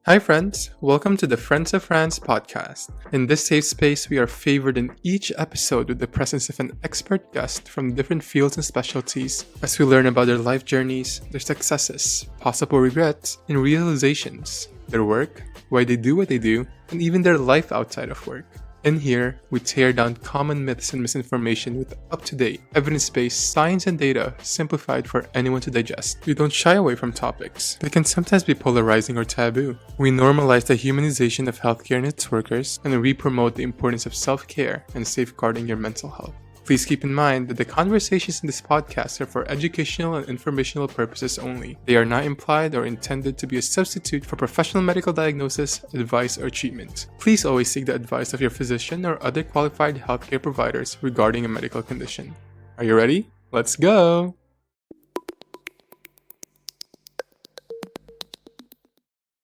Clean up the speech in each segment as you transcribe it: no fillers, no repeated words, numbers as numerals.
Hi, friends. Welcome to the Friends of Franz podcast. In this safe space, we are favored in each episode with the presence of an expert guest from different fields and specialties as we learn about their life journeys, their successes, possible regrets, and realizations, their work, why they do what they do, and even their life outside of work. In here, we tear down common myths and misinformation with up-to-date, evidence-based science and data simplified for anyone to digest. We don't shy away from topics that can sometimes be polarizing or taboo. We normalize the humanization of healthcare and its workers, and we promote the importance of self-care and safeguarding your mental health. Please keep in mind that the conversations in this podcast are for educational and informational purposes only. They are not implied or intended to be a substitute for professional medical diagnosis, advice, or treatment. Please always seek the advice of your physician or other qualified healthcare providers regarding a medical condition. Are you ready? Let's go!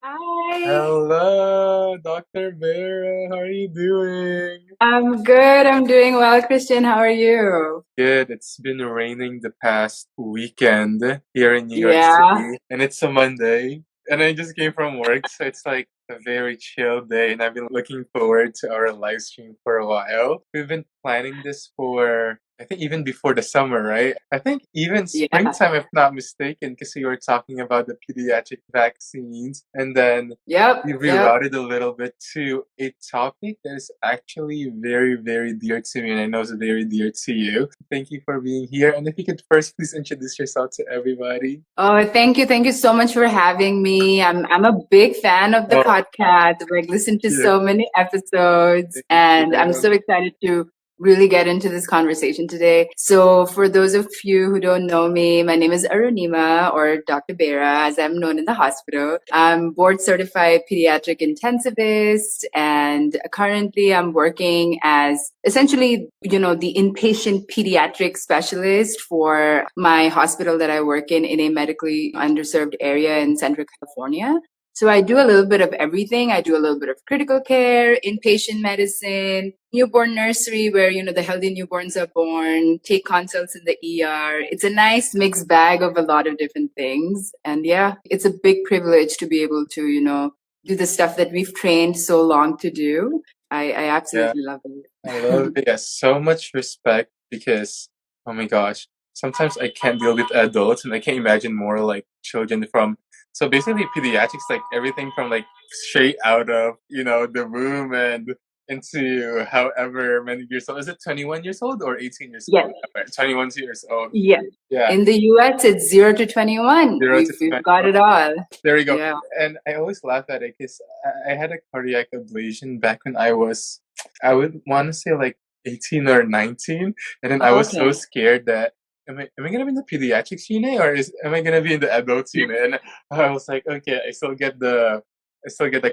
Hi, Hello, Dr. Bera. How are you doing? I'm good. I'm doing well, Christian. How are you? Good. It's been raining the past weekend here in New York Yeah. City, and it's a Monday, and I just came from work, so it's like a very chill day, and I've been looking forward to our live stream for a while. We've been planning this for, I think, even before the summer, right? I think even Yeah. springtime, if not mistaken, because we were talking about the pediatric vaccines, and then Yep. we Yep. rerouted a little bit to a topic that is actually very, very dear to me, and I know it's very dear to you. Thank you for being here. And if you could first please introduce yourself to everybody. Oh, thank you. Thank you so much for having me. I'm a big fan of the Oh, podcast. I've listened to yeah. so many episodes, and I'm so excited to really get into this conversation today. So for those of you who don't know me, my name is Arunima, or Dr. Bera, as I'm known in the hospital. I'm board certified pediatric intensivist, and currently I'm working as essentially, the inpatient pediatric specialist for my hospital that I work in a medically underserved area in Central California. So I do a little bit of everything. I do a little bit of critical care, inpatient medicine, newborn nursery where, the healthy newborns are born, take consults in the ER. It's a nice mixed bag of a lot of different things. And yeah, it's a big privilege to be able to, do the stuff that we've trained so long to do. I absolutely love it. I love it. Yeah, so much respect because, oh my gosh, sometimes I can't deal with adults and I can't imagine more like children from. So basically, pediatrics, like everything from like straight out of, the womb and into however many years old. Is it 21 years old or 18 years Yes. old? 21 years old. Yes. Yeah. In the US, it's 0 to 21. 0 to We've got it all. There we go. Yeah. And I always laugh at it because I had a cardiac ablation back when I would want to say like 18 or 19. And then I was so scared that, am I going to be in the pediatrics unit or am I going to be in the adults unit? And I was like, okay, I still get the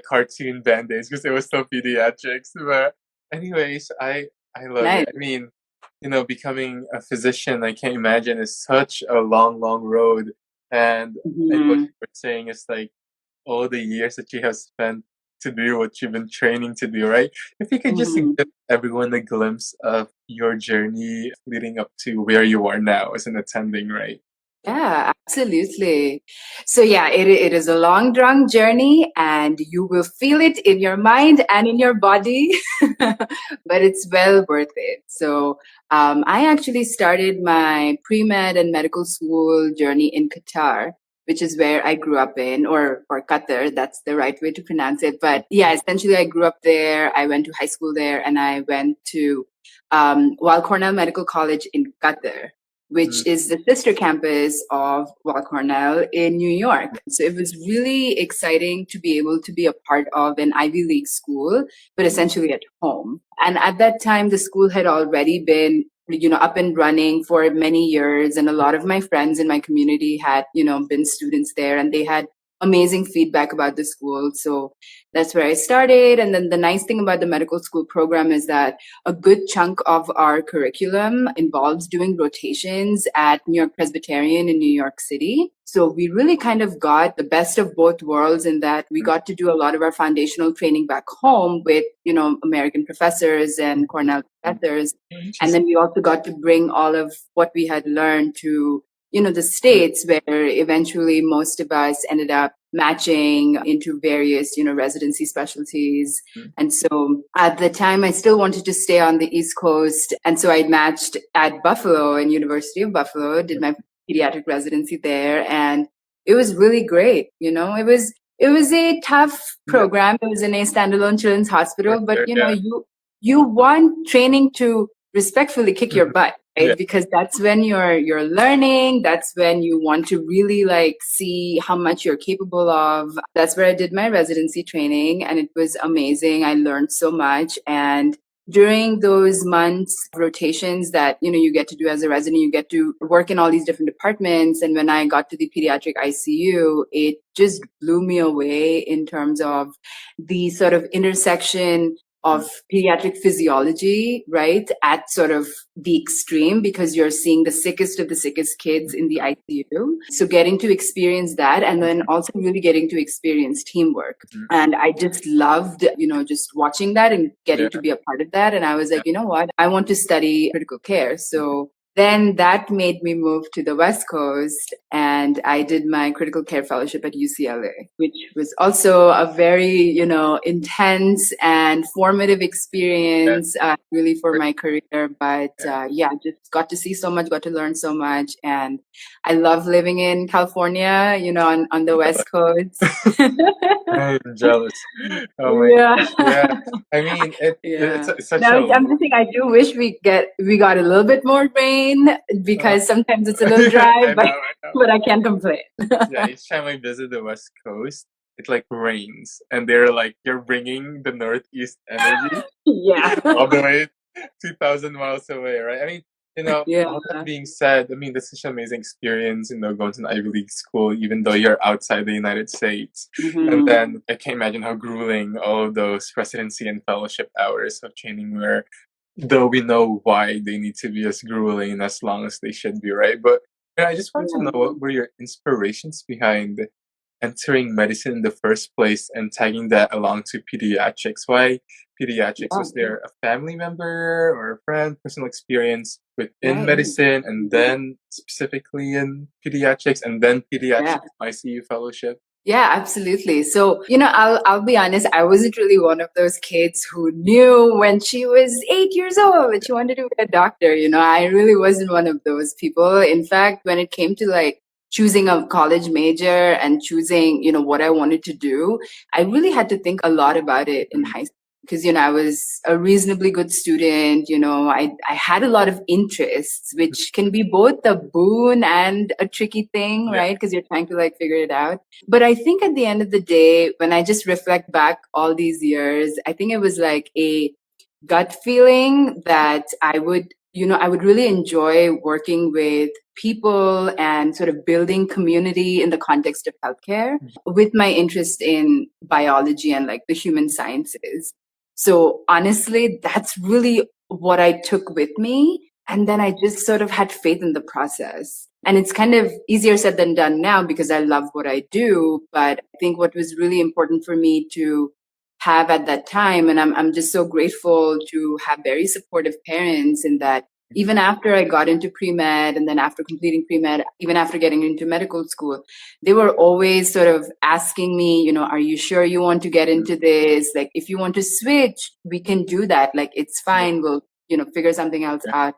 cartoon band-aids because it was still pediatrics. But anyways, I love it. I mean, becoming a physician, I can't imagine, is such a long, long road. And like what you were saying is like all the years that you have spent to do what you've been training to do, right? If you could just give everyone a glimpse of your journey leading up to where you are now as an attending, right? Yeah, absolutely. So yeah, it is a long, drawn journey and you will feel it in your mind and in your body, but it's well worth it. So I actually started my pre-med and medical school journey in Qatar, which is where I grew up in, or Qatar, that's the right way to pronounce it. But yeah, essentially I grew up there. I went to high school there and I went to Weill Cornell Medical College in Qatar, which is the sister campus of Weill Cornell in New York. So it was really exciting to be able to be a part of an Ivy League school, but essentially at home. And at that time, the school had already been up and running for many years. And a lot of my friends in my community had, been students there and they had amazing feedback about the school. So that's where I started. And then the nice thing about the medical school program is that a good chunk of our curriculum involves doing rotations at New York Presbyterian in New York City. So we really kind of got the best of both worlds in that we got to do a lot of our foundational training back home with, American professors and Cornell professors. And then we also got to bring all of what we had learned to the States, where eventually most of us ended up matching into various, residency specialties. And so at the time, I still wanted to stay on the East Coast. And so I matched at Buffalo and University of Buffalo, did my pediatric residency there. And it was really great. It was a tough program. It was in a standalone children's hospital, but you want training to respectfully kick your butt, right? Yeah. Because that's when you're learning. That's when you want to really see how much you're capable of. That's where I did my residency training, and it was amazing. I learned so much. And during those months rotations that you get to do as a resident, you get to work in all these different departments. And when I got to the pediatric ICU, it just blew me away in terms of the sort of intersection of pediatric physiology, right, at sort of the extreme, because you're seeing the sickest of the sickest kids in the ICU. So getting to experience that, and then also really getting to experience teamwork. And I just loved, just watching that and getting to be a part of that. And I was like, you know what, I want to study critical care. So then that made me move to the West Coast, and I did my critical care fellowship at UCLA, which was also a very, intense and formative experience, really for my career. But just got to see so much, got to learn so much. And I love living in California, on the West Coast. I'm jealous. Oh my gosh. Yeah. I mean, it's such I'm just saying, I do wish we got a little bit more rain, because sometimes it's a little dry, but I can't complain. Yeah, each time I visit the West Coast, it rains, and they're you're bringing the Northeast energy all the way 2,000 miles away, right? I mean, all that being said, I mean, that's such an amazing experience, going to an Ivy League school, even though you're outside the United States. And then I can't imagine how grueling all of those residency and fellowship hours of training were, though we know why they need to be as grueling and as long as they should be, right? But I just wanted to know, what were your inspirations behind entering medicine in the first place and tagging that along to pediatrics? Why pediatrics? Was there a family member or a friend, personal experience within medicine, and then specifically in pediatrics, and then pediatrics ICU fellowship? Yeah, absolutely. So, I'll be honest, I wasn't really one of those kids who knew when she was 8 years old that she wanted to be a doctor. I really wasn't one of those people. In fact, when it came to choosing a college major and choosing, what I wanted to do, I really had to think a lot about it in high school. Because, I was a reasonably good student, I had a lot of interests, which can be both a boon and a tricky thing, right? Because you're trying to figure it out. But I think at the end of the day, when I just reflect back all these years, I think it was a gut feeling that I would really enjoy working with people and sort of building community in the context of healthcare with my interest in biology and the human sciences. So honestly, that's really what I took with me. And then I just sort of had faith in the process. And it's kind of easier said than done now, because I love what I do. But I think what was really important for me to have at that time, and I'm just so grateful to have very supportive parents, in that even after I got into pre-med, and then after completing pre-med, even after getting into medical school, they were always sort of asking me, are you sure you want to get into this? If you want to switch, we can do that. It's fine. We'll, figure something else out.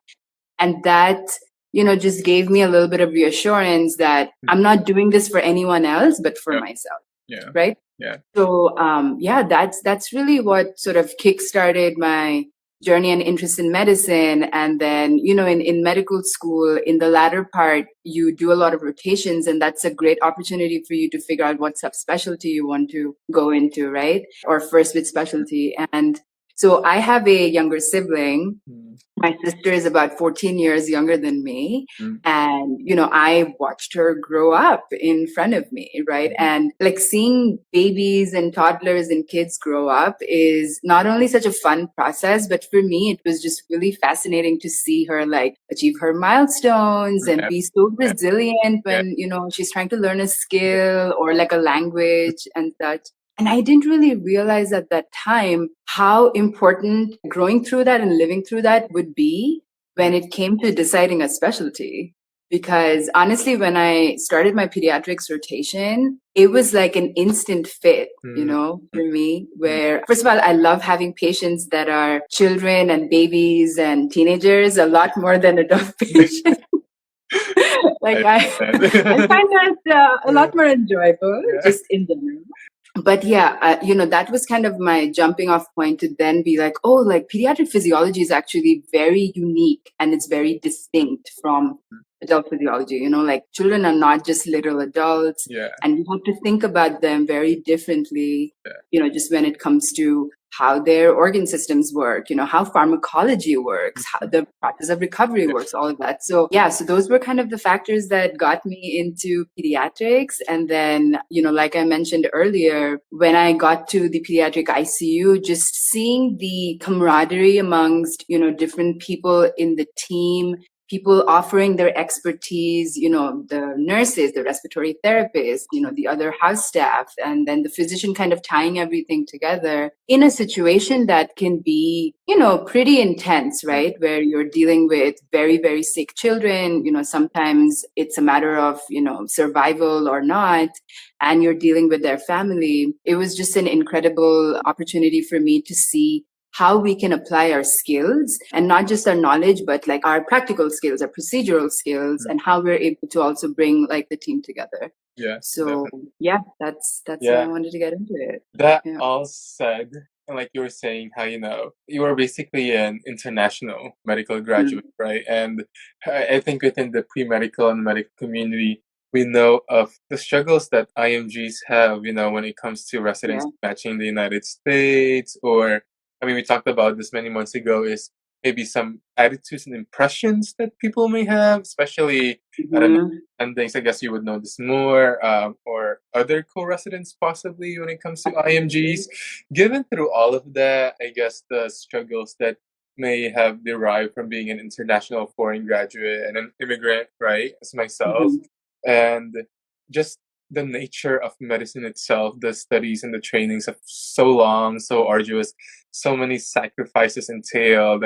And that, just gave me a little bit of reassurance that I'm not doing this for anyone else, but for myself. Yeah. Right? Yeah. So, that's really what sort of kickstarted my journey and interest in medicine. And then, in medical school, in the latter part, you do a lot of rotations, and that's a great opportunity for you to figure out what subspecialty you want to go into, right? Or first with specialty. And so I have a younger sibling. My sister is about 14 years younger than me. And, I watched her grow up in front of me, right? And seeing babies and toddlers and kids grow up is not only such a fun process, but for me, it was just really fascinating to see her achieve her milestones and be so resilient when, she's trying to learn a skill or a language and such. And I didn't really realize at that time how important growing through that and living through that would be when it came to deciding a specialty. because honestly, when I started my pediatrics rotation, it was like an instant fit, for me, where first of all, I love having patients that are children and babies and teenagers a lot more than adult patients. Like I find that a lot more enjoyable, just in general. But yeah, that was kind of my jumping off point to then be like, oh, like pediatric physiology is actually very unique and it's very distinct from adult physiology. Like children are not just little adults, and you have to think about them very differently, just when it comes to how their organ systems work, how pharmacology works, how the process of recovery works, all of that. So yeah, so those were kind of the factors that got me into pediatrics. And then, like I mentioned earlier, when I got to the pediatric ICU, just seeing the camaraderie amongst, different people in the team, people offering their expertise, the nurses, the respiratory therapists, the other house staff, and then the physician kind of tying everything together in a situation that can be, pretty intense, right? Where you're dealing with very, very sick children, sometimes it's a matter of, survival or not, and you're dealing with their family. It was just an incredible opportunity for me to see how we can apply our skills, and not just our knowledge, but like our practical skills, our procedural skills, and how we're able to also bring like the team together. Yeah. So definitely. That's why I wanted to get into it. That all said, and like you were saying, how you were basically an international medical graduate, right? And I think within the pre-medical and medical community, we know of the struggles that IMGs have, when it comes to residents matching the United States, or we talked about this many months ago, is maybe some attitudes and impressions that people may have, especially, I don't know, and things I guess you would know this more, or other co-residents possibly when it comes to IMGs. Given through all of that, I guess the struggles that may have derived from being an international foreign graduate and an immigrant, right, as myself, and just the nature of medicine itself, the studies and the trainings of so long, so arduous, so many sacrifices entailed.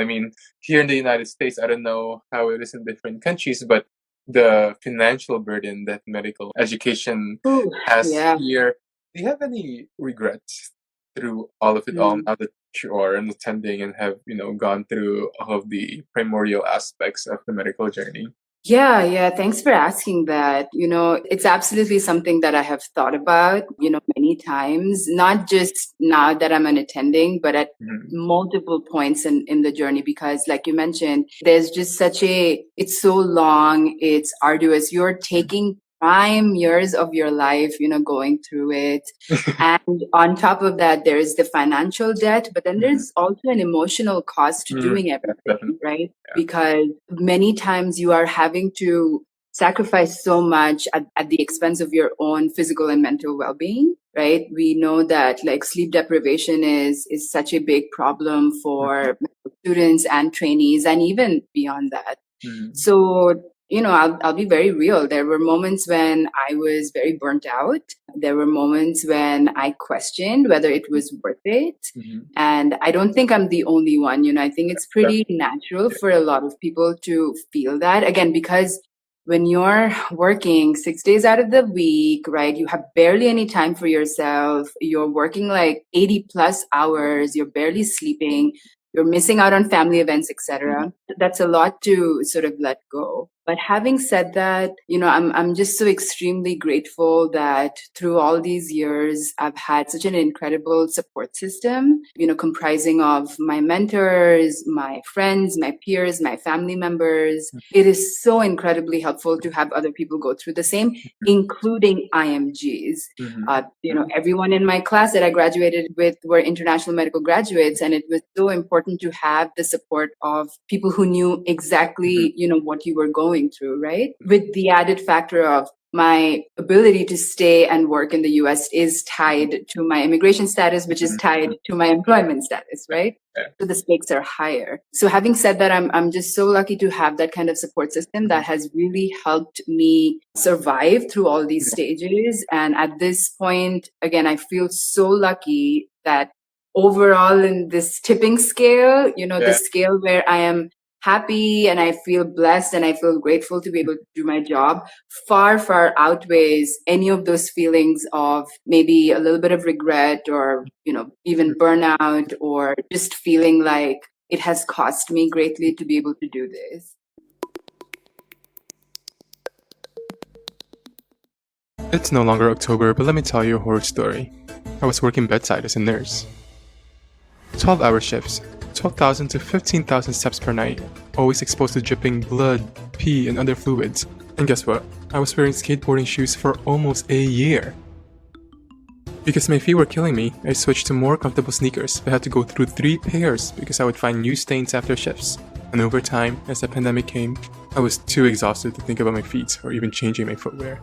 Here in the United States, I don't know how it is in different countries, but the financial burden that medical education has here, do you have any regrets through all of it all now that you are an attending and have, gone through all of the primordial aspects of the medical journey? Yeah. Thanks for asking that. It's absolutely something that I have thought about, many times, not just now that I'm an attending, but at multiple points in the journey, because like you mentioned, there's just it's so long, it's arduous. You're taking prime years of your life, going through it. And on top of that, there is the financial debt, but then there's also an emotional cost to doing everything, right? Because many times you are having to sacrifice so much at the expense of your own physical and mental well-being, right? We know that like sleep deprivation is such a big problem for students and trainees, and even beyond that. So, I'll be very real. There were moments when I was very burnt out. There were moments when I questioned whether it was worth it. And I don't think I'm the only one. I think it's pretty natural for a lot of people to feel that. Again, because when you're working 6 days out of the week, right, you have barely any time for yourself. You're working like 80 plus hours. You're barely sleeping. You're missing out on family events, etc. That's a lot to sort of let go. But having said that, I'm just so extremely grateful that through all these years, I've had such an incredible support system, comprising of my mentors, my friends, my peers, my family members. It is so incredibly helpful to have other people go through the same, including IMGs. Everyone in my class that I graduated with were international medical graduates, and it was so important to have the support of people who knew exactly, what you were going through, right? With the added factor of my ability to stay and work in the US is tied to my immigration status, which is tied to my employment status, right? So the stakes are higher. So having said that, I'm just so lucky to have that kind of support system that has really helped me survive through all these stages. And at this point, again, I feel so lucky that overall in this tipping scale, the scale where I am happy and I feel blessed and I feel grateful to be able to do my job far, far outweighs any of those feelings of maybe a little bit of regret or, even burnout or just feeling like it has cost me greatly to be able to do this. It's no longer October, but let me tell you a horror story. I was working bedside as a nurse. 12-hour shifts, 12,000 to 15,000 steps per night, always exposed to dripping blood, pee, and other fluids. And guess what? I was wearing skateboarding shoes for almost a year. Because my feet were killing me, I switched to more comfortable sneakers, but had to go through 3 pairs because I would find new stains after shifts. And over time, as the pandemic came, I was too exhausted to think about my feet or even changing my footwear.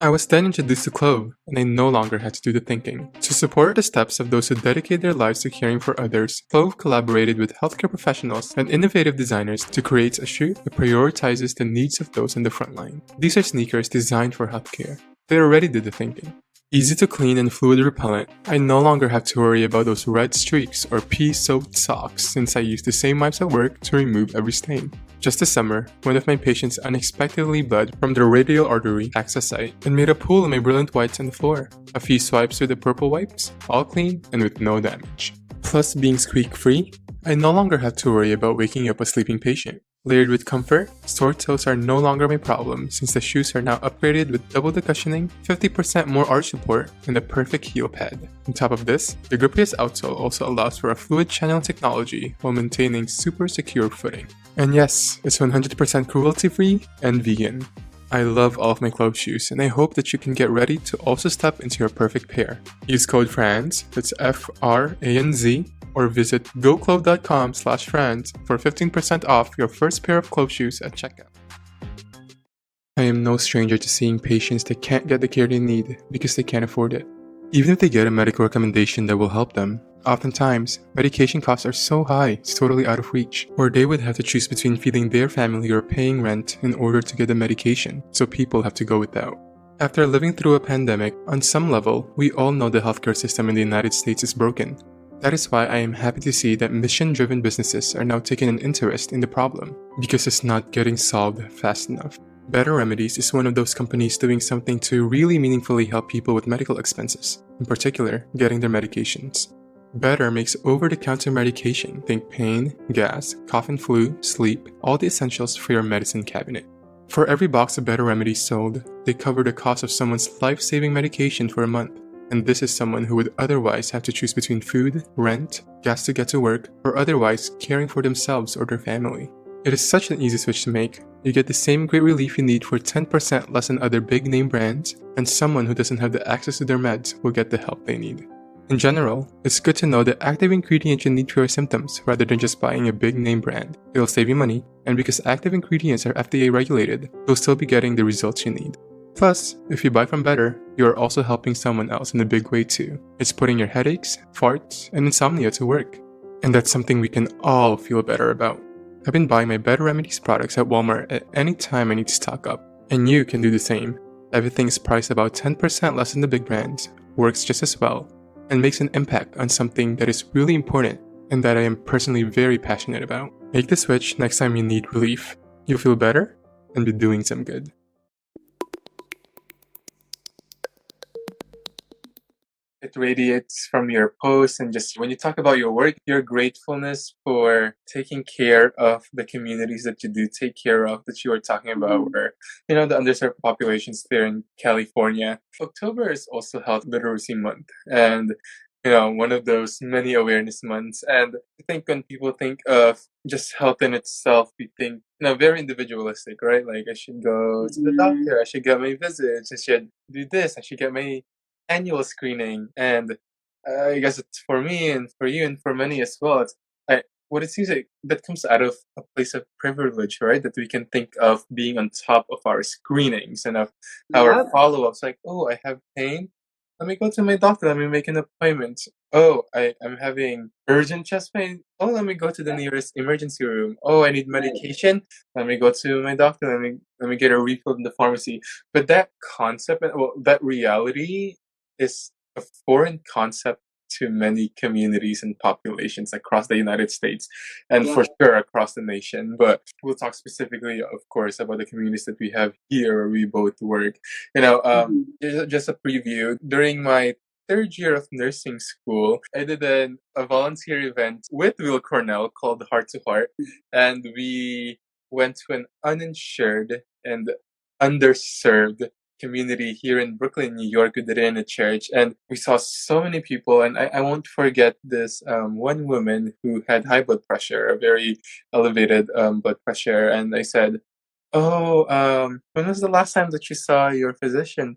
I was then introduced to Clove, and I no longer had to do the thinking. To support the steps of those who dedicate their lives to caring for others, Clove collaborated with healthcare professionals and innovative designers to create a shoe that prioritizes the needs of those on the front line. These are sneakers designed for healthcare. They already did the thinking. Easy to clean and fluid repellent, I no longer have to worry about those red streaks or pee-soaked socks since I use the same wipes at work to remove every stain. Just this summer, one of my patients unexpectedly bled from the radial artery access site and made a pool of my brilliant whites on the floor. A few swipes with the purple wipes, all clean and with no damage. Plus being squeak-free, I no longer have to worry about waking up a sleeping patient. Layered with comfort, sore toes are no longer my problem since the shoes are now upgraded with double the cushioning, 50% more arch support, and a perfect heel pad. On top of this, the grippiest outsole also allows for a fluid channel technology while maintaining super secure footing. And yes, it's 100% cruelty-free and vegan. I love all of my Clove shoes, and I hope that you can get ready to also step into your perfect pair. Use code FRANZ, that's FRANZ, or visit goclove.com/Franz for 15% off your first pair of Clove shoes at checkout. I am no stranger to seeing patients that can't get the care they need because they can't afford it. Even if they get a medical recommendation that will help them, oftentimes, medication costs are so high it's totally out of reach, or they would have to choose between feeding their family or paying rent in order to get the medication, so people have to go without. After living through a pandemic, on some level, we all know the healthcare system in the United States is broken. That is why I am happy to see that mission-driven businesses are now taking an interest in the problem, because it's not getting solved fast enough. Better Remedies is one of those companies doing something to really meaningfully help people with medical expenses, in particular, getting their medications. Better makes over-the-counter medication, think pain, gas, cough and flu, sleep, all the essentials for your medicine cabinet. For every box of Better Remedies sold, they cover the cost of someone's life-saving medication for a month. And this is someone who would otherwise have to choose between food, rent, gas to get to work, or otherwise caring for themselves or their family. It is such an easy switch to make. You get the same great relief you need for 10% less than other big name brands, and someone who doesn't have the access to their meds will get the help they need. In general, it's good to know the active ingredient you need for your symptoms rather than just buying a big name brand. It'll save you money, and because active ingredients are FDA regulated, you'll still be getting the results you need. Plus, if you buy from Better, you are also helping someone else in a big way too. It's putting your headaches, farts, and insomnia to work. And that's something we can all feel better about. I've been buying my Better Remedies products at Walmart at any time I need to stock up. And you can do the same. Everything's priced about 10% less than the big brands, works just as well, and makes an impact on something that is really important and that I am personally very passionate about. Make the switch next time you need relief. You'll feel better and be doing some good. It radiates from your posts, and just when you talk about your work, your gratefulness for taking care of the communities that you do take care of, that you are talking about, where, the underserved populations there in California. October is also Health Literacy Month, and one of those many awareness months. And I think when people think of just health in itself, we think, very individualistic, right? Like, I should go to the doctor, I should get my visits, I should do this, I should get my annual screening. And I guess it's for me and for you and for many as well. What it seems like that comes out of a place of privilege, right? That we can think of being on top of our screenings and of our follow-ups. Like, oh, I have pain. Let me go to my doctor. Let me make an appointment. Oh, I'm having urgent chest pain. Oh, let me go to the nearest emergency room. Oh, I need medication. Let me go to my doctor. Let me get a refill in the pharmacy. But that concept, that reality is a foreign concept to many communities and populations across the United States and for sure across the nation. But we'll talk specifically, of course, about the communities that we have here where we both work. Just a preview. During my third year of nursing school, I did a volunteer event with Will Cornell called Heart to Heart, and we went to an uninsured and underserved community here in Brooklyn, New York. We did it in a church, and we saw so many people. And I won't forget this one woman who had high blood pressure, a very elevated blood pressure. And I said, "Oh, when was the last time that you saw your physician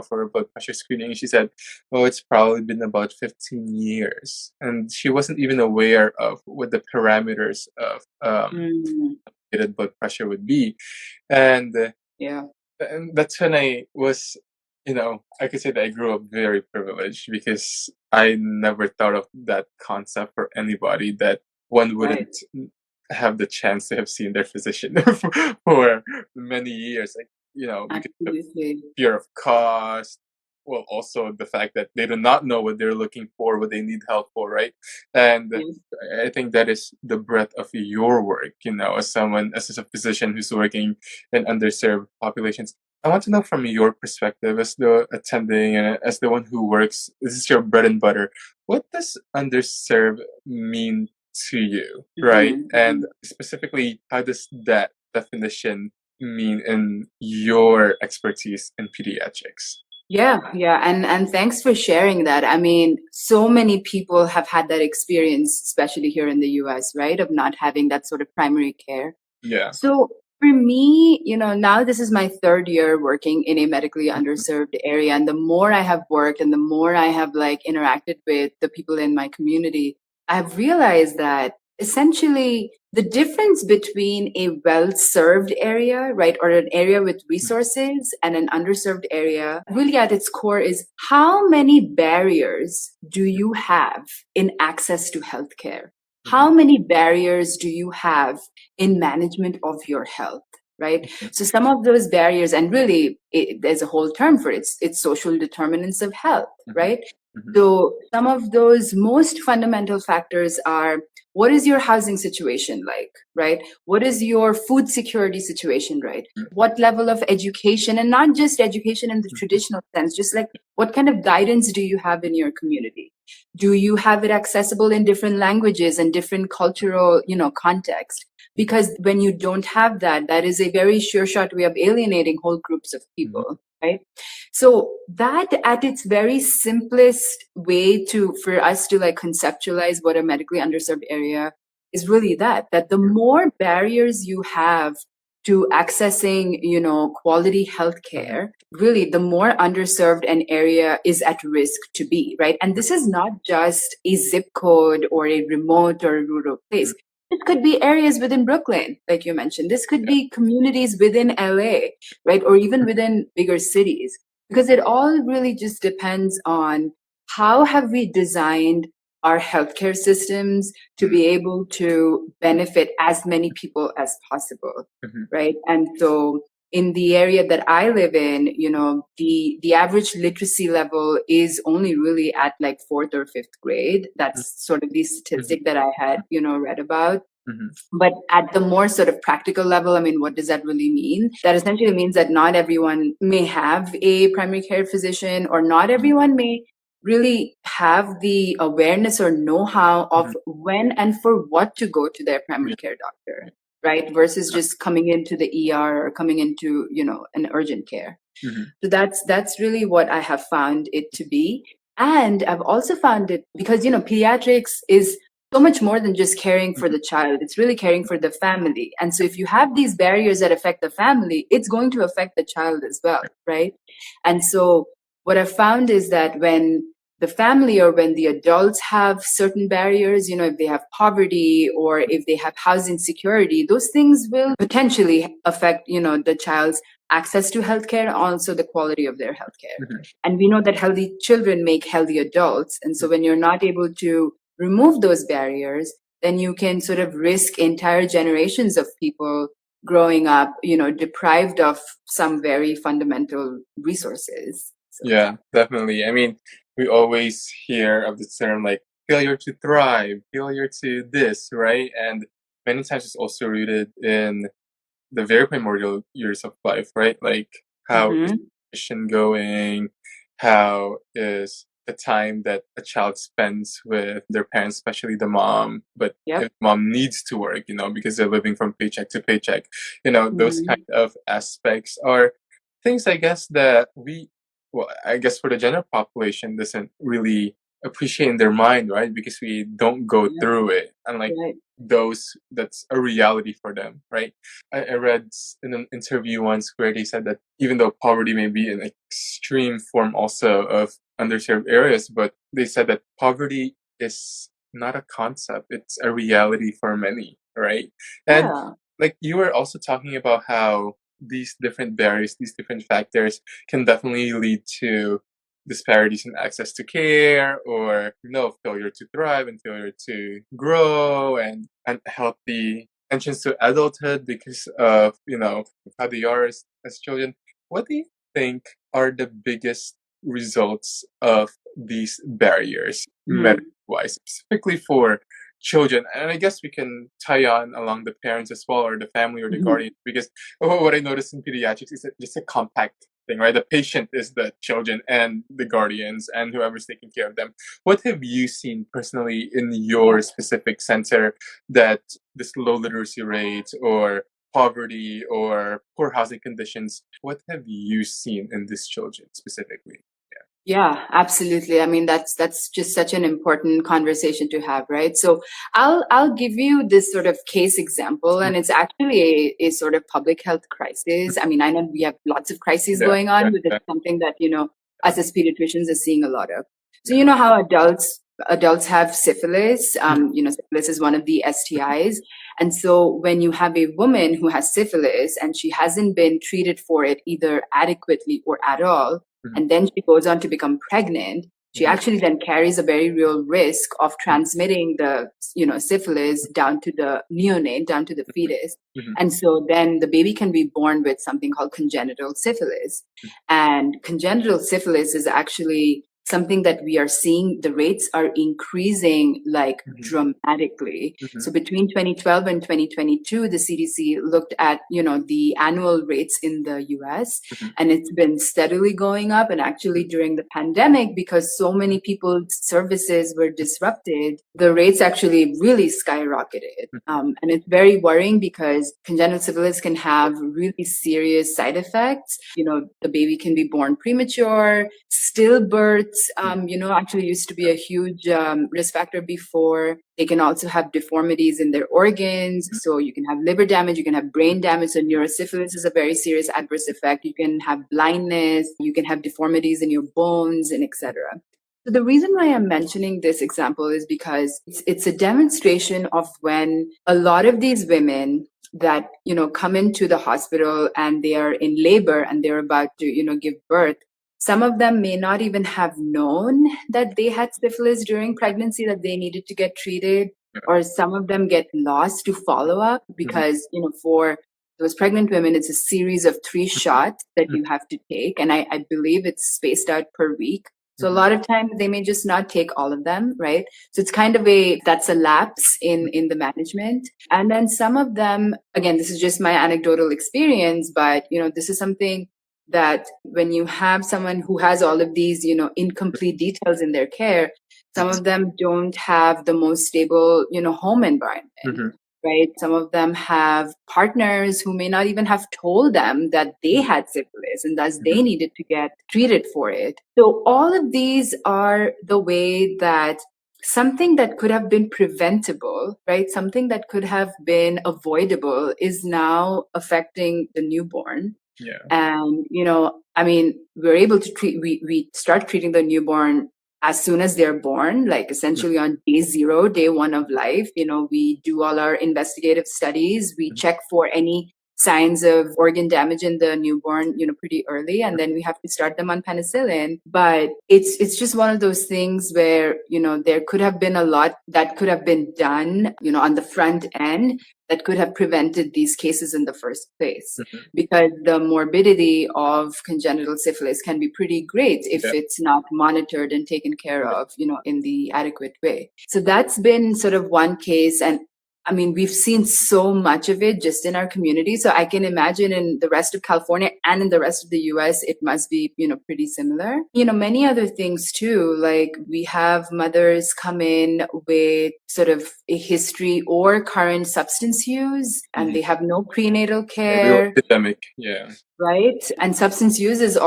for a blood pressure screening?" And she said, "Oh, it's probably been about 15 years." And she wasn't even aware of what the parameters of elevated blood pressure would be. And and that's when I was, I could say that I grew up very privileged because I never thought of that concept for anybody, that one wouldn't have the chance to have seen their physician for many years, because of fear of cost. Well, also the fact that they do not know what they're looking for, what they need help for, right? And I think that is the breadth of your work, as a physician who's working in underserved populations. I want to know from your perspective as the attending and as the one who works, this is your bread and butter. What does underserved mean to you, right? And specifically, how does that definition mean in your expertise in pediatrics? Yeah. And thanks for sharing that. I mean, so many people have had that experience, especially here in the US, right? Of not having that sort of primary care. Yeah. So for me, now this is my third year working in a medically underserved area. And the more I have worked and the more I have interacted with the people in my community, I've realized that essentially the difference between a well-served area, right, or an area with resources and an underserved area, really at its core is how many barriers do you have in access to healthcare? How many barriers do you have in management of your health, right? So some of those barriers, and really there's a whole term for it, it's social determinants of health, right? So some of those most fundamental factors are, what is your housing situation like, right? What is your food security situation, right? What level of education, and not just education in the traditional sense, just what kind of guidance do you have in your community? Do you have it accessible in different languages and different cultural, context? Because when you don't have that, that is a very sure shot way of alienating whole groups of people. Right. So that at its very simplest way for us to conceptualize what a medically underserved area is really that the more barriers you have to accessing, quality healthcare, really the more underserved an area is at risk to be, right? And this is not just a zip code or a remote or a rural place. It could be areas within Brooklyn, like you mentioned. This could be communities within LA, right? Or even within bigger cities, because it all really just depends on how have we designed our healthcare systems to be able to benefit as many people as possible, right? And so in the area that I live in, the average literacy level is only really at fourth or fifth grade. That's sort of the statistic that I had, read about. But at the more sort of practical level, I mean, what does that really mean? That essentially means that not everyone may have a primary care physician, or not everyone may really have the awareness or know-how of when and for what to go to their primary care doctor, right? Versus just coming into the ER or coming into, an urgent care. So that's really what I have found it to be. And I've also found it because, pediatrics is so much more than just caring for the child. It's really caring for the family. And so if you have these barriers that affect the family, it's going to affect the child as well, right? And so what I've found is that when the family or when the adults have certain barriers, if they have poverty or if they have housing security, those things will potentially affect, the child's access to healthcare, also the quality of their healthcare. And we know that healthy children make healthy adults. And so when you're not able to remove those barriers, then you can sort of risk entire generations of people growing up, deprived of some very fundamental resources. So, Yeah, definitely. I mean, we always hear of the term like failure to thrive, failure to this, right? And many times it's also rooted in the very primordial years of life, right? Like how is mhm. nutrition going? How is the time that a child spends with their parents, especially the mom? But Yep. if mom needs to work, because they're living from paycheck to paycheck, those kind Mhm. of aspects are things I guess that well, I guess for the general population doesn't really appreciate in their mind, right? Because we don't go Yep. through it. Unlike Right. those, that's a reality for them, right? I read in an interview once where they said that even though poverty may be an extreme form also of underserved areas, but they said that poverty is not a concept, it's a reality for many, right? And Yeah. like you were also talking about how these different barriers, these different factors can definitely lead to disparities in access to care or failure to thrive and failure to grow and unhealthy entrance to adulthood because of how they are as children. What do you think are the biggest results of these barriers medical Mhm. wise, specifically for children? And I guess we can tie on along the parents as well, or the family or the Mhm. guardian, because what I noticed in pediatrics is just a compact thing, right? The patient is the children and the guardians and whoever's taking care of them. What have you seen personally in your specific center that this low literacy rate or poverty or poor housing conditions, what have you seen in these children specifically? Yeah, absolutely. I mean, that's just such an important conversation to have, right? So I'll give you this sort of case example, and it's actually a sort of public health crisis. I mean, I know we have lots of crises Yeah, going on, yeah, but yeah, it's something that, us as pediatricians are seeing a lot of. So yeah. you know how adults have syphilis. Syphilis is one of the STIs. And so when you have a woman who has syphilis and she hasn't been treated for it either adequately or at all, Mhm, and then she goes on to become pregnant, she mhm, actually then carries a very real risk of transmitting the syphilis down to the neonate, down to the fetus. mhm, And so then the baby can be born with something called congenital syphilis. And congenital syphilis is actually something that we are seeing, the rates are increasing like mhm, dramatically. mhm, So between 2012 and 2022, the CDC looked at, the annual rates in the US, mhm, and it's been steadily going up. And actually during the pandemic, because so many people's services were disrupted, the rates actually really skyrocketed. mhm, And it's very worrying because congenital syphilis can have really serious side effects. The baby can be born premature, stillbirths, actually used to be a huge risk factor before. They can also have deformities in their organs. So you can have liver damage, you can have brain damage. So neurosyphilis is a very serious adverse effect. You can have blindness, you can have deformities in your bones, and etc. So the reason why I'm mentioning this example is because it's a demonstration of when a lot of these women that come into the hospital and they are in labor and they're about to give birth, some of them may not even have known that they had syphilis during pregnancy, that they needed to get treated, or some of them get lost to follow up mhm, because for those pregnant women, it's a series of 3 shots that mhm, you have to take, and I believe it's spaced out per week. So a mhm, lot of times they may just not take all of them, right? So it's kind of that's a lapse in the management. And then some of them, again, this is just my anecdotal experience, but this is something that when you have someone who has all of these, incomplete details in their care, some of them don't have the most stable, home environment. mhm, Right. Some of them have partners who may not even have told them that they mhm, had syphilis and thus they mhm, needed to get treated for it. So all of these are the way that something that could have been preventable, right? Something that could have been avoidable is now affecting the newborn. yeah. And I mean, we're able to we start treating the newborn as soon as they're born, like Mhm, essentially on day 0, day 1 of life. We do all our investigative studies, we mhm, check for any signs of organ damage in the newborn pretty early, and then we have to start them on penicillin. But it's just one of those things where there could have been a lot that could have been done on the front end that could have prevented these cases in the first place. Mhm. Because the morbidity of congenital syphilis can be pretty great if it's not monitored and taken care of, in the adequate way. So that's been sort of one case. And I mean, we've seen so much of it just in our community. So I can imagine in the rest of California and in the rest of the US, it must be, pretty similar. Many other things too, like we have mothers come in with sort of a history or current substance use, and they have no prenatal care. Epidemic, yeah. Right. And substance use is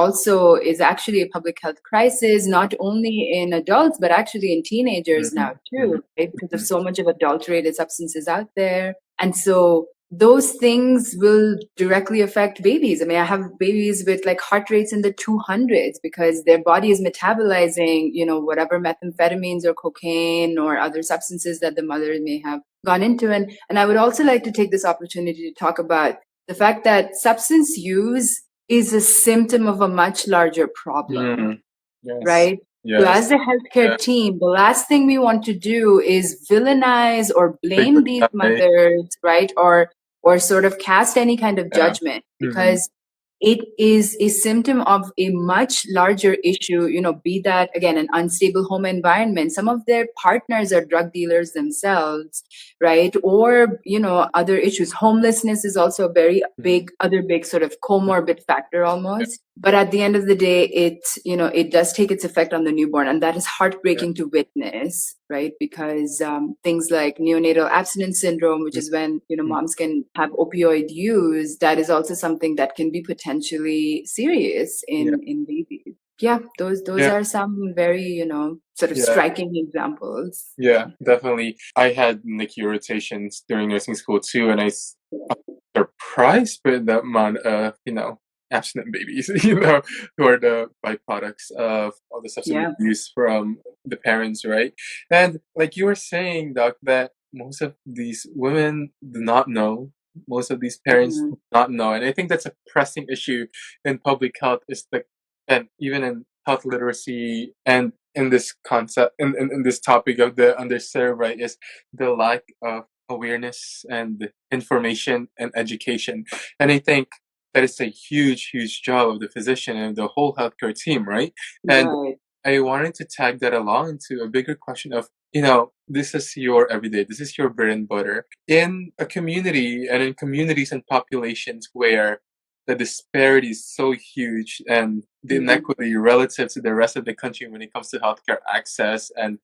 actually a public health crisis, not only in adults, but actually in teenagers now too, right? Because there's so much of adulterated substances out there. And so those things will directly affect babies. I mean, I have babies with like heart rates in the 200s because their body is metabolizing, whatever methamphetamines or cocaine or other substances that the mother may have gone into. And I would also like to take this opportunity to talk about the fact that substance use is a symptom of a much larger problem, right? Yes. So as a healthcare team, the last thing we want to do is villainize or blame these mothers, right? Or sort of cast any kind of judgment, because it is a symptom of a much larger issue, be that, again, an unstable home environment. Some of their partners are drug dealers themselves, right? Or, other issues. Homelessness is also a very other big sort of comorbid factor almost. But at the end of the day, it does take its effect on the newborn. And that is heartbreaking to witness, right? Because things like neonatal abstinence syndrome, which is when, moms can have opioid use, that is also something that can be potentially serious in babies. Yeah, those are some very, sort of striking examples. Yeah, definitely. I had NICU rotations during nursing school too, and I'm surprised by the amount of, abstinent babies, who are the byproducts of all the substance abuse from the parents, right? And like you were saying, Doc, that most of these women do not know. Most of these parents do not know. And I think that's a pressing issue in public health, and even in health literacy, and in this concept, in this topic of the underserved, right, is the lack of awareness and information and education. And I think that is a huge, huge job of the physician and the whole healthcare team, right? And I wanted to tag that along into a bigger question of, this is your everyday, this is your bread and butter. In a community and in communities and populations where the disparity is so huge and the inequity relative to the rest of the country when it comes to healthcare access and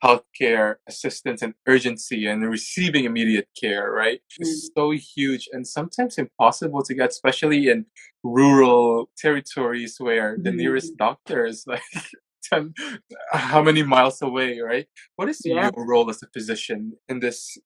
healthcare assistance and urgency and receiving immediate care, right? It's so huge and sometimes impossible to get, especially in rural territories where the nearest doctor is like 10, how many miles away, right? What is your role as a physician in this,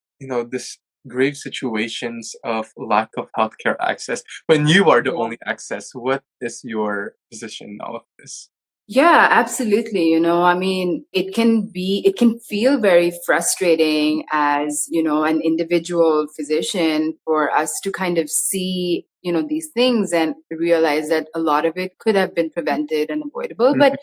this grave situations of lack of healthcare access when you are the only access? What is your position in all of this? Yeah, absolutely. I mean, it can feel very frustrating as, an individual physician for us to kind of see, these things and realize that a lot of it could have been prevented and avoidable. But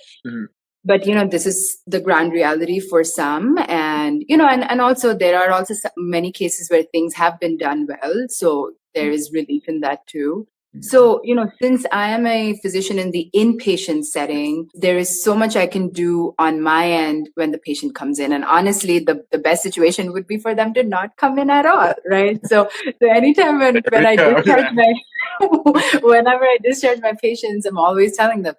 this is the ground reality for some. And, and also there are also many cases where things have been done well. So there is relief in that too. So, since I am a physician in the inpatient setting, there is so much I can do on my end when the patient comes in. And honestly, the best situation would be for them to not come in at all, right? So anytime when I discharge whenever I discharge my patients, I'm always telling them,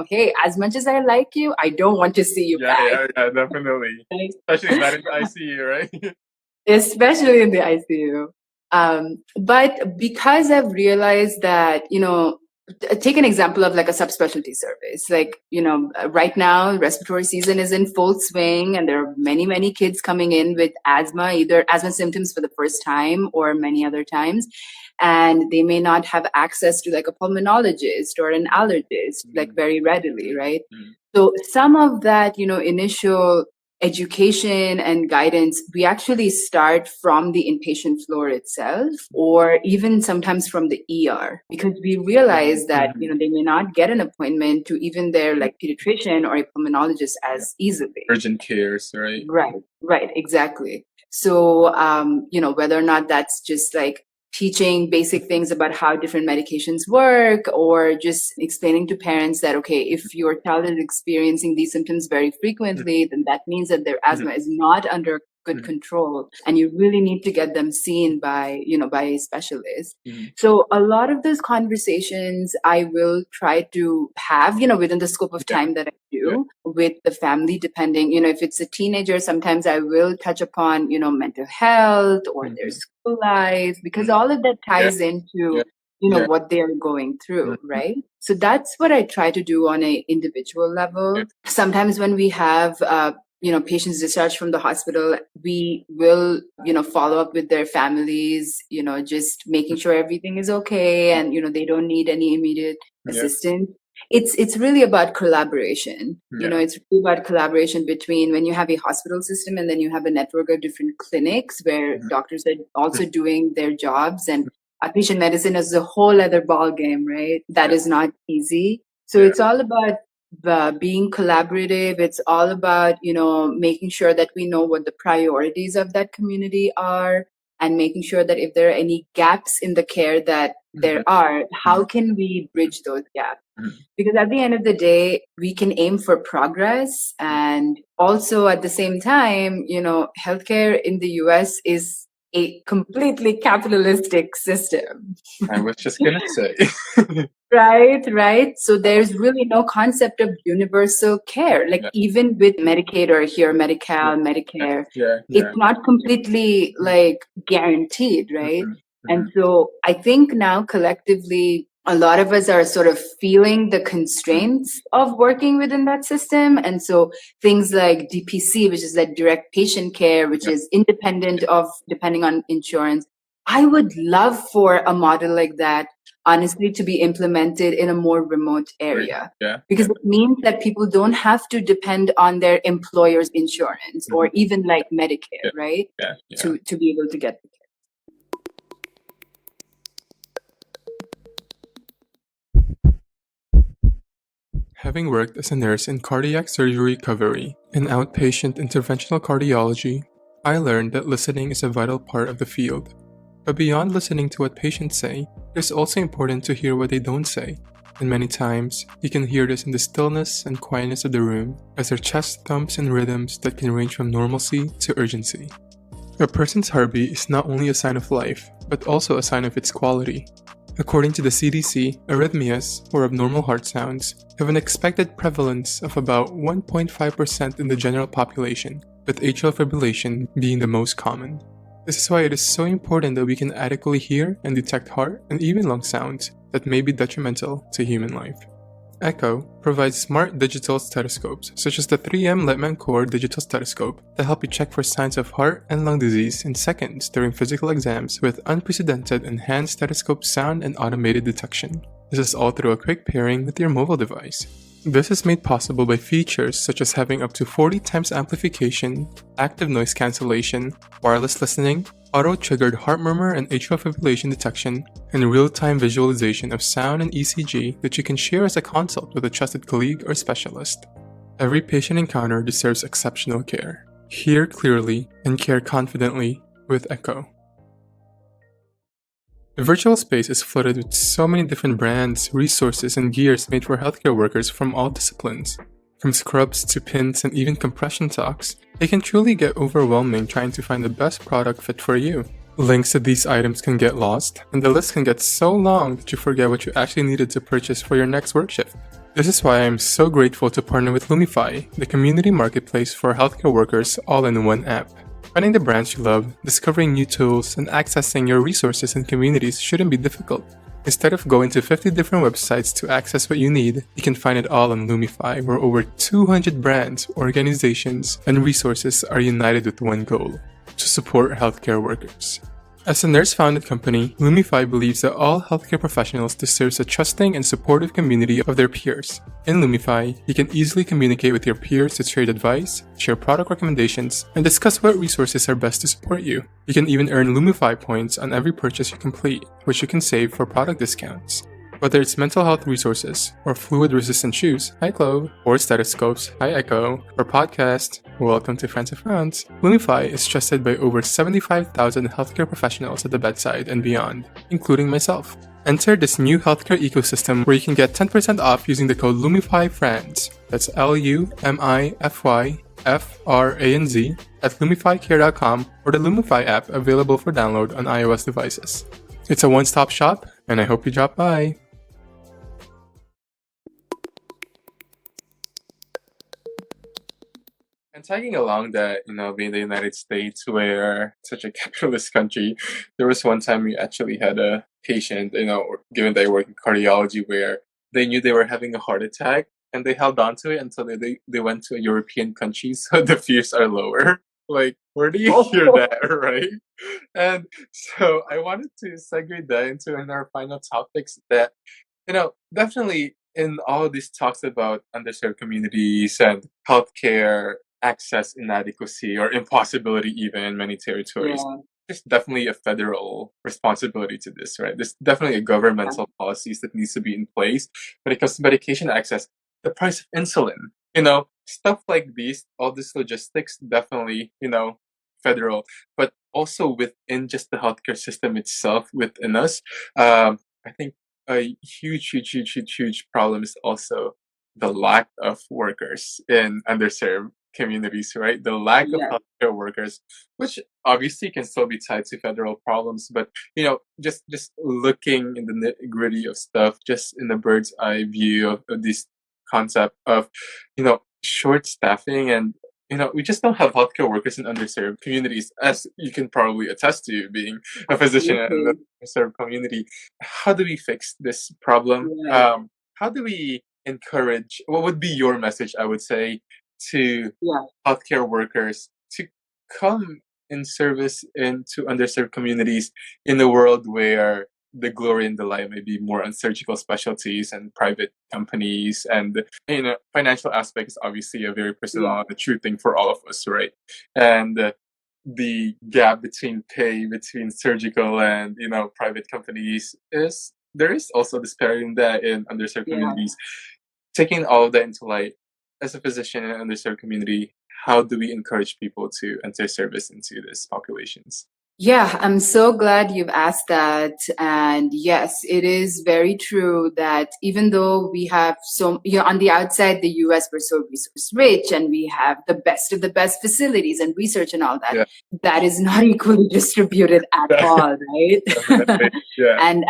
hey, as much as I like you, I don't want to see you back. Yeah, definitely. Right? Especially not in the ICU, right? Especially in the ICU. But because I've realized that, take an example of like a subspecialty service. Like, right now respiratory season is in full swing and there are many, many kids coming in with asthma, either asthma symptoms for the first time or many other times. And they may not have access to like a pulmonologist or an allergist, like very readily, right? So some of that, initial education and guidance, we actually start from the inpatient floor itself, or even sometimes from the ER, because we realize that, they may not get an appointment to even their like pediatrician or a pulmonologist as easily. Urgent cares, right? Right, exactly. So, whether or not that's just like teaching basic things about how different medications work, or just explaining to parents that, okay, if your child is experiencing these symptoms very frequently, then that means that their asthma is not under good control, and you really need to get them seen by a specialist. So a lot of those conversations I will try to have, within the scope of time that I do with the family, depending, if it's a teenager, sometimes I will touch upon, mental health or their school life, because all of that ties into what they're going through, right? So that's what I try to do on an individual level. Sometimes when we have patients discharged from the hospital, we will, follow up with their families, just making sure everything is okay and, they don't need any immediate assistance. It's really about collaboration. It's really about collaboration between when you have a hospital system and then you have a network of different clinics where doctors are also doing their jobs, and outpatient medicine is a whole other ball game, right? That is not easy. So it's all about being collaborative. It's all about, making sure that we know what the priorities of that community are, and making sure that if there are any gaps in the care that there are, how can we bridge those gaps? Because at the end of the day, we can aim for progress. And also at the same time, healthcare in the US is a completely capitalistic system. I was just going to say. Right. So there's really no concept of universal care. Like even with Medicaid or here, Medi-Cal, Medicare, it's not completely like guaranteed, right? And so I think now collectively, a lot of us are sort of feeling the constraints of working within that system. And so things like DPC, which is like direct patient care, which is independent of depending on insurance. I would love for a model like that, honestly, to be implemented in a more remote area. Because it means that people don't have to depend on their employer's insurance or even like Medicare, right? To be able to get the care. Having worked as a nurse in cardiac surgery recovery and outpatient interventional cardiology, I learned that listening is a vital part of the field. But beyond listening to what patients say, it is also important to hear what they don't say. And many times, you can hear this in the stillness and quietness of the room as their chest thumps in rhythms that can range from normalcy to urgency. A person's heartbeat is not only a sign of life, but also a sign of its quality. According to the CDC, arrhythmias, or abnormal heart sounds, have an expected prevalence of about 1.5% in the general population, with atrial fibrillation being the most common. This is why it is so important that we can adequately hear and detect heart and even lung sounds that may be detrimental to human life. Echo provides smart digital stethoscopes, such as the 3M Littman Core digital stethoscope, that help you check for signs of heart and lung disease in seconds during physical exams with unprecedented enhanced stethoscope sound and automated detection. This is all through a quick pairing with your mobile device. This is made possible by features such as having up to 40 times amplification, active noise cancellation, wireless listening, auto-triggered heart murmur and atrial fibrillation detection, and real-time visualization of sound and ECG that you can share as a consult with a trusted colleague or specialist. Every patient encounter deserves exceptional care. Hear clearly and care confidently with Echo. The virtual space is flooded with so many different brands, resources, and gears made for healthcare workers from all disciplines. From scrubs to pins and even compression socks, it can truly get overwhelming trying to find the best product fit for you. Links to these items can get lost, and the list can get so long that you forget what you actually needed to purchase for your next work shift. This is why I am so grateful to partner with Lumify, the community marketplace for healthcare workers all in one app. Finding the brands you love, discovering new tools, and accessing your resources and communities shouldn't be difficult. Instead of going to 50 different websites to access what you need, you can find it all on Lumify, where over 200 brands, organizations, and resources are united with one goal: to support healthcare workers. As a nurse-founded company, Lumify believes that all healthcare professionals deserve a trusting and supportive community of their peers. In Lumify, you can easily communicate with your peers to trade advice, share product recommendations, and discuss what resources are best to support you. You can even earn Lumify points on every purchase you complete, which you can save for product discounts. Whether it's mental health resources, or fluid-resistant shoes, hi Clove, or stethoscopes, hi Echo, or podcast, welcome to Franz of Franz. Lumify is trusted by over 75,000 healthcare professionals at the bedside and beyond, including myself. Enter this new healthcare ecosystem where you can get 10% off using the code LumifyFranz. That's LUMIFYFRANZ at lumifycare.com or the Lumify app available for download on iOS devices. It's a one-stop shop, and I hope you drop by. And tagging along that, being the United States, where such a capitalist country, there was one time we actually had a patient, given they work in cardiology, where they knew they were having a heart attack, and they held on to it until they went to a European country, so the fears are lower. Like, where do you hear that, right? And so I wanted to segue that into in our final topics that, definitely in all these talks about underserved communities and healthcare access inadequacy or impossibility even in many territories, there's definitely a federal responsibility to this, right? There's definitely a governmental policies that needs to be in place when it comes to medication access, the price of insulin, stuff like these, all these logistics, definitely, federal, but also within just the healthcare system itself within us. I think a huge problem is also the lack of workers in underserved communities, right? The lack of healthcare workers, which obviously can still be tied to federal problems, but just looking in the nitty-gritty of stuff, just in the bird's eye view of this concept of short staffing and we just don't have healthcare workers in underserved communities, as you can probably attest to being a physician in an underserved community. How do we fix this problem? How do we encourage, what would be your message, I would say, to healthcare workers to come in service into underserved communities in a world where the glory and the light may be more on surgical specialties and private companies, and financial aspect is obviously a very personal and true thing for all of us, right? And the gap between pay between surgical and private companies there is also disparity in that in underserved communities. Taking all of that into light, as a physician in an underserved community, how do we encourage people to enter service into these populations? Yeah, I'm so glad you've asked that. And yes, it is very true that even though we have on the outside, the US, we're so resource rich and we have the best of the best facilities and research and all that, that is not equally distributed at all, right? And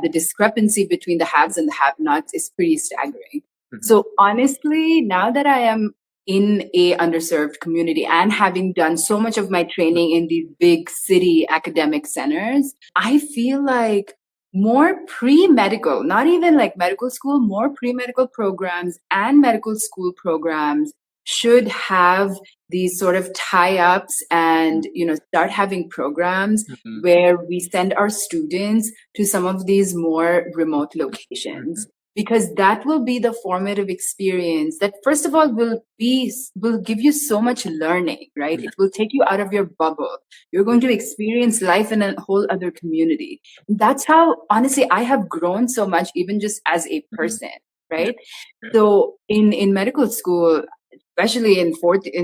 the discrepancy between the haves and the have-nots is pretty staggering. So honestly, now that I am in a underserved community and having done so much of my training in these big city academic centers, I feel like more pre-medical, not even like medical school, more pre-medical programs and medical school programs should have these sort of tie-ups and start having programs where we send our students to some of these more remote locations. Because that will be the formative experience that, first of all, will give you so much learning, right? It will take you out of your bubble. You're going to experience life in a whole other community. That's how, honestly, I have grown so much, even just as a person, right? So in medical school, especially in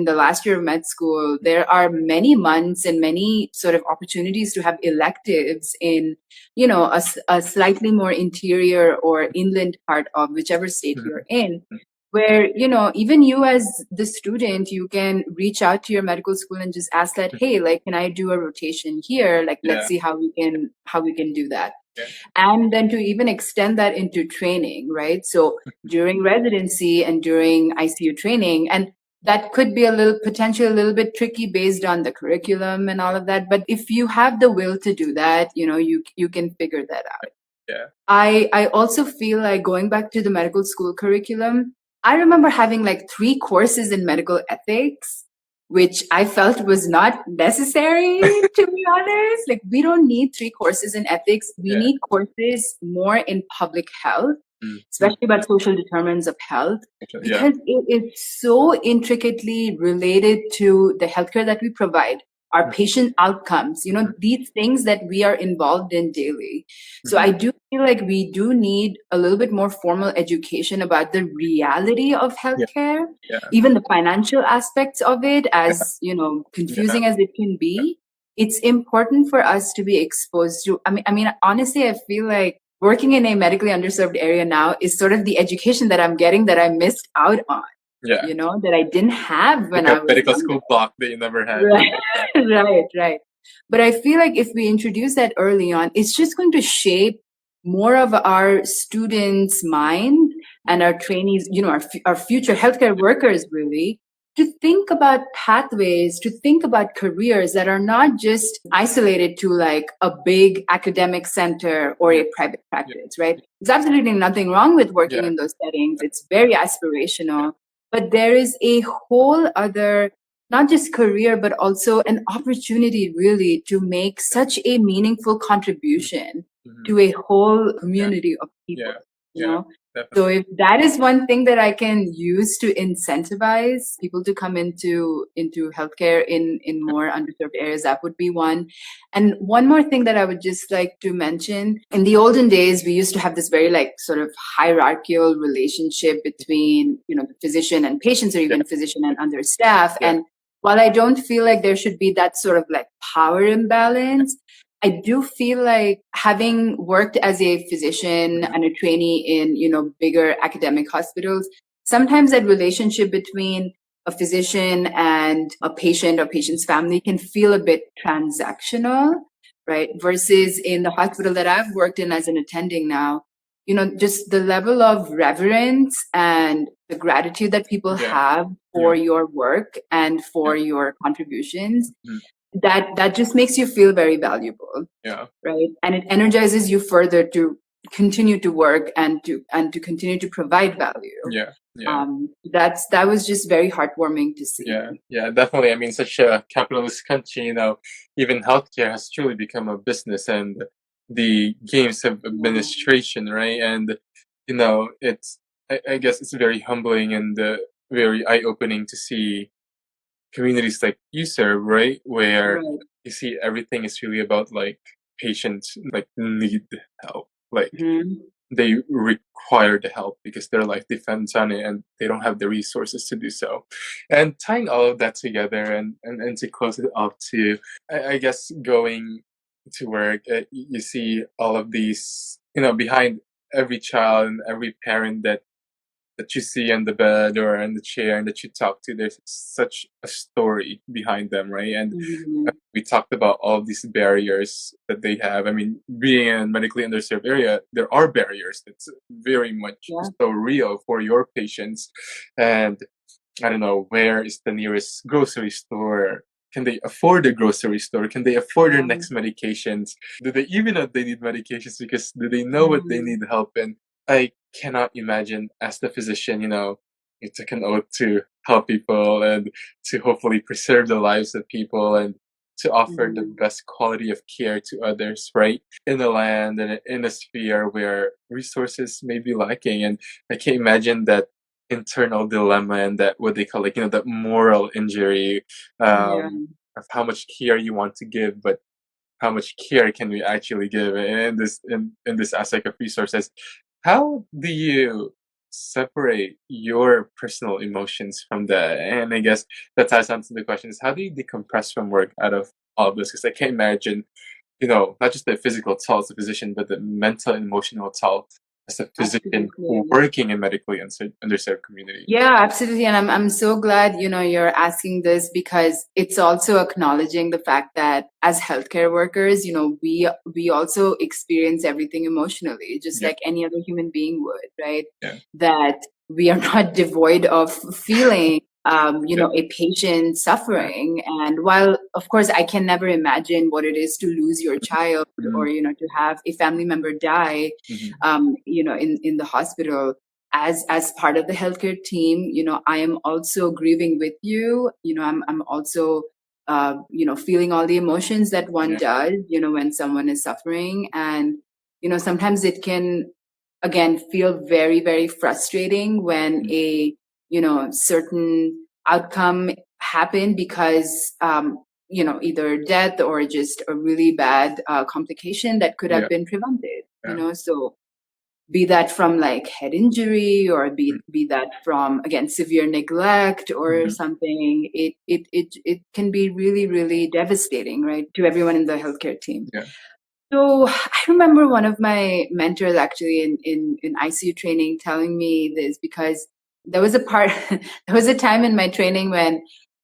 the last year of med school, there are many months and many sort of opportunities to have electives in, a slightly more interior or inland part of whichever state you're in, where, even you as the student, you can reach out to your medical school and just ask that, hey, like, can I do a rotation here? Like, let's see how we can do that. And then to even extend that into training, right? So during residency and during ICU training, and that could be potentially a little bit tricky based on the curriculum and all of that. But if you have the will to do that, you can figure that out. I also feel like, going back to the medical school curriculum, I remember having like 3 courses in medical ethics, which I felt was not necessary, to be honest. Like, we don't need 3 courses in ethics. We need courses more in public health, especially about social determinants of health, because it is so intricately related to the healthcare that we provide, our patient outcomes, these things that we are involved in daily. So I do feel like we do need a little bit more formal education about the reality of healthcare, even the financial aspects of it, as, confusing as it can be. It's important for us to be exposed to, I mean, honestly, I feel like working in a medically underserved area now is sort of the education that I'm getting that I missed out on. That I didn't have when I was medical school block that you never had. Right. But I feel like if we introduce that early on, it's just going to shape more of our students' mind and our trainees, our future healthcare workers, really, to think about pathways, to think about careers that are not just isolated to like a big academic center or a private practice, right? There's absolutely nothing wrong with working in those settings. It's very aspirational, but there is a whole other, not just career, but also an opportunity really to make such a meaningful contribution to a whole community of people, So if that is one thing that I can use to incentivize people to come into healthcare in more underserved areas, that would be one. And one more thing that I would just like to mention, in the olden days, we used to have this very like sort of hierarchical relationship between, the physician and patients, or even physician and understaff. And while I don't feel like there should be that sort of like power imbalance, I do feel like, having worked as a physician and a trainee in, bigger academic hospitals, sometimes that relationship between a physician and a patient or patient's family can feel a bit transactional, right? Versus in the hospital that I've worked in as an attending now, just the level of reverence and the gratitude that people have for your work and for your contributions, that just makes you feel very valuable. Right. And it energizes you further to continue to work and to continue to provide value. That was just very heartwarming to see. Definitely. I mean, such a capitalist country, even healthcare has truly become a business, and the games of administration, right? And it's, I guess it's very humbling and very eye-opening to see communities like you serve, right? Where you see everything is really about like patients like need help, like they require the help because their life depends on it, and they don't have the resources to do so. And tying all of that together, and to close it up to, I guess, going to work, you see all of these, behind every child and every parent that you see on the bed or in the chair and that you talk to, there's such a story behind them, right? And we talked about all these barriers that they have. I mean, being in a medically underserved area, there are barriers that's very much so real for your patients. And I don't know, where is the nearest grocery store? Can they afford a grocery store? Can they afford their next medications? Do they even know they need medications? Because do they know what they need help in? I cannot imagine, as the physician, you took an oath to help people and to hopefully preserve the lives of people and to offer the best quality of care to others, right? In a land and in a sphere where resources may be lacking. And I can't imagine that internal dilemma and that, what they call, like, that moral injury of how much care you want to give, but how much care can we actually give in this aspect of resources? How do you separate your personal emotions from that? And I guess that ties on to the question is, how do you decompress from work out of all of this? Because I can't imagine, not just the physical toll as a physician, but the mental and emotional toll as a physician working in medically underserved community. Yeah, absolutely. And I'm so glad, you're asking this, because it's also acknowledging the fact that as healthcare workers, we also experience everything emotionally, just like any other human being would, right? That we are not devoid of feeling, a patient suffering. And while, of course, I can never imagine what it is to lose your child or, to have a family member die, in the hospital, as part of the healthcare team, I am also grieving with you. I'm also feeling all the emotions that one does, when someone is suffering. And sometimes it can again feel very, very frustrating when a certain outcome happened because either death or just a really bad complication that could have been prevented. So be that from like head injury, or be that from again severe neglect or something. It can be really, really devastating, right, to everyone in the healthcare team. So I remember one of my mentors actually in ICU training telling me this, because there was there was a time in my training when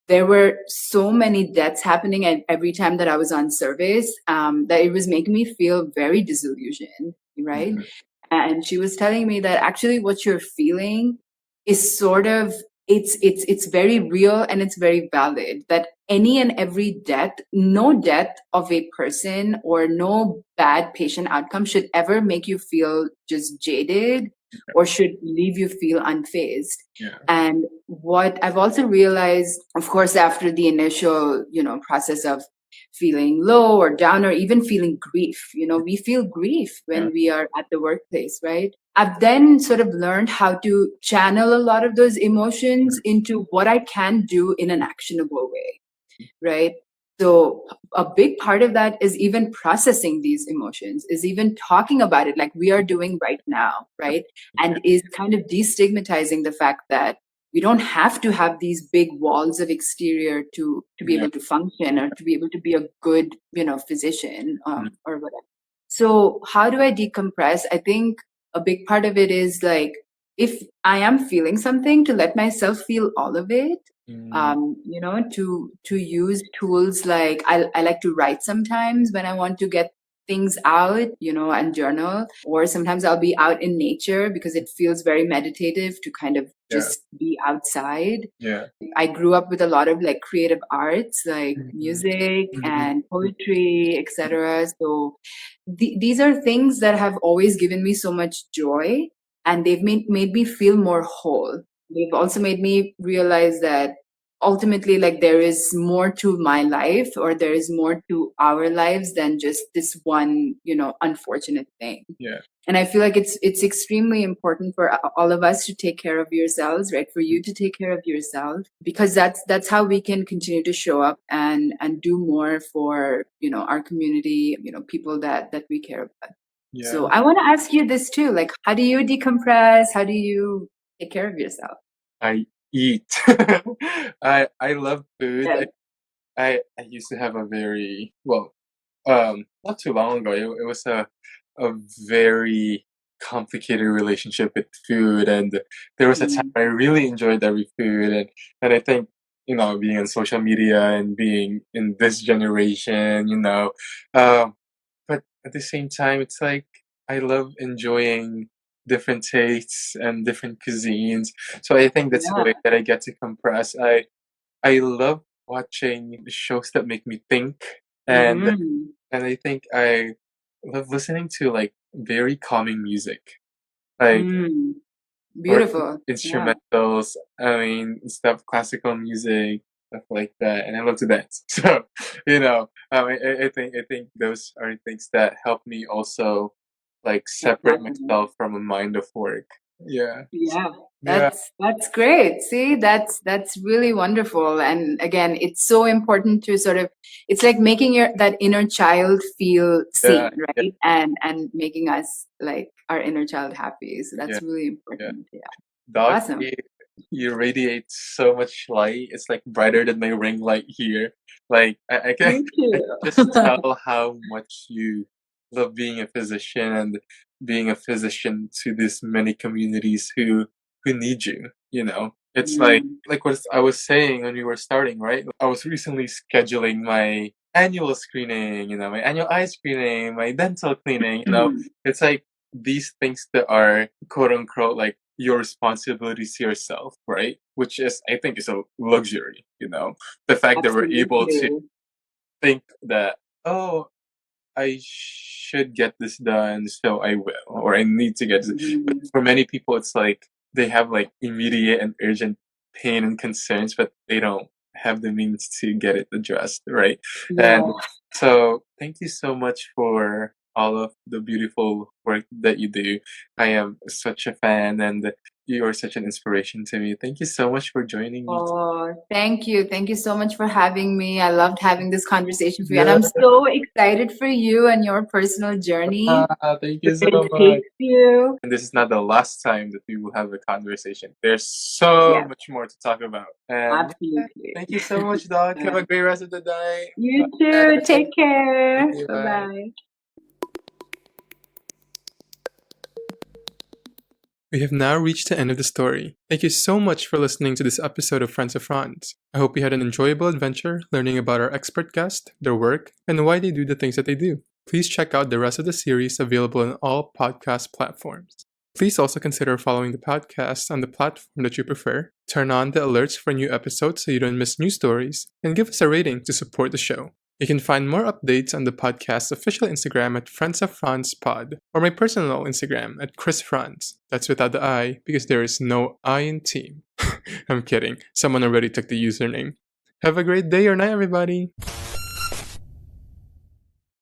there were so many deaths happening at every time that I was on service, that it was making me feel very disillusioned, right? And she was telling me that actually what you're feeling is sort of, it's very real and it's very valid, that any and every death, no death of a person or no bad patient outcome should ever make you feel just jaded or should leave you feel unfazed. And what I've also realized, of course, after the initial process of feeling low or down, or even feeling grief, we feel grief when we are at the workplace, right? I've then sort of learned how to channel a lot of those emotions into what I can do in an actionable way, right? So a big part of that is even processing these emotions, is even talking about it like we are doing right now, right? And is kind of destigmatizing the fact that we don't have to have these big walls of exterior to be able to function or to be able to be a good, physician, or whatever. So how do I decompress? I think a big part of it is like, if I am feeling something, to let myself feel all of it. To use tools like I like to write sometimes when I want to get things out, and journal, or sometimes I'll be out in nature because it feels very meditative to kind of just be outside. I grew up with a lot of like creative arts, like music and poetry, etc. So these are things that have always given me so much joy, and they've made me feel more whole. They've also made me realize that ultimately, like, there is more to my life, or there is more to our lives than just this one, unfortunate thing. And I feel like it's extremely important for all of us to take care of yourselves, right? For you to take care of yourself, because that's how we can continue to show up and do more for, our community, people that we care about. So I want to ask you this too, like, how do you decompress? How do you take care of yourself? I eat. I love food. Yeah. I used to have a very not too long ago. It was a very complicated relationship with food, and there was a time I really enjoyed every food, and I think being on social media and being in this generation, but at the same time, it's like I love enjoying different tastes and different cuisines. So I think that's the way that I get to compress. I love watching shows that make me think, and and I think I love listening to like very calming music, like or Beautiful. Yeah. instrumentals. I mean, stuff, classical music, stuff like that, and I love to dance. So, I think those are things that help me also, like, separate Exactly. myself from a mind of work. Yeah. Yeah. Yeah. That's great. See, that's really wonderful. And again, it's so important to sort of, it's like making that inner child feel Yeah. seen, Yeah. right? And making us like our inner child happy. So Yeah. that's really Yeah. important. Yeah. Dog, Awesome. you radiate so much light. It's like brighter than my ring light here. Like Thank I can you. just tell how much you love being a physician and being a physician to these many communities who need you. It's Mm. like what I was saying when we were starting, right? I was recently scheduling my annual screening, my annual eye screening, my dental cleaning. It's like these things that are quote unquote like your responsibilities to yourself, right? Which is, I think, is a luxury. The fact that we're able to Absolutely. think that, oh, I should get this done, so I will, or I need to get this. But Mhm. for many people, it's like they have like immediate and urgent pain and concerns, but they don't have the means to get it addressed, right? Yeah. And so thank you so much for all of the beautiful work that you do. I am such a fan, and you are such an inspiration to me. Thank you so much for joining me. Oh, thank you. Thank you so much for having me. I loved having this conversation for you. And Yeah. I'm so excited for you and your personal journey. Thank you so Where it much. takes you. And this is not the last time that we will have a conversation. There's so Yes, much more to talk about. And yeah, absolutely. thank you so much, Doc. Have a great rest of the day. You Bye. too. Take care. Thank you. Bye Bye. bye. We have now reached the end of the story. Thank you so much for listening to this episode of Friends of Franz. I hope you had an enjoyable adventure learning about our expert guest, their work, and why they do the things that they do. Please check out the rest of the series available on all podcast platforms. Please also consider following the podcast on the platform that you prefer, turn on the alerts for new episodes so you don't miss new stories, and give us a rating to support the show. You can find more updates on the podcast's official Instagram at Friends of Franz Pod, or my personal Instagram at Chris Franz. That's without the I, because there is no I in team. I'm kidding. Someone already took the username. Have a great day or night, everybody!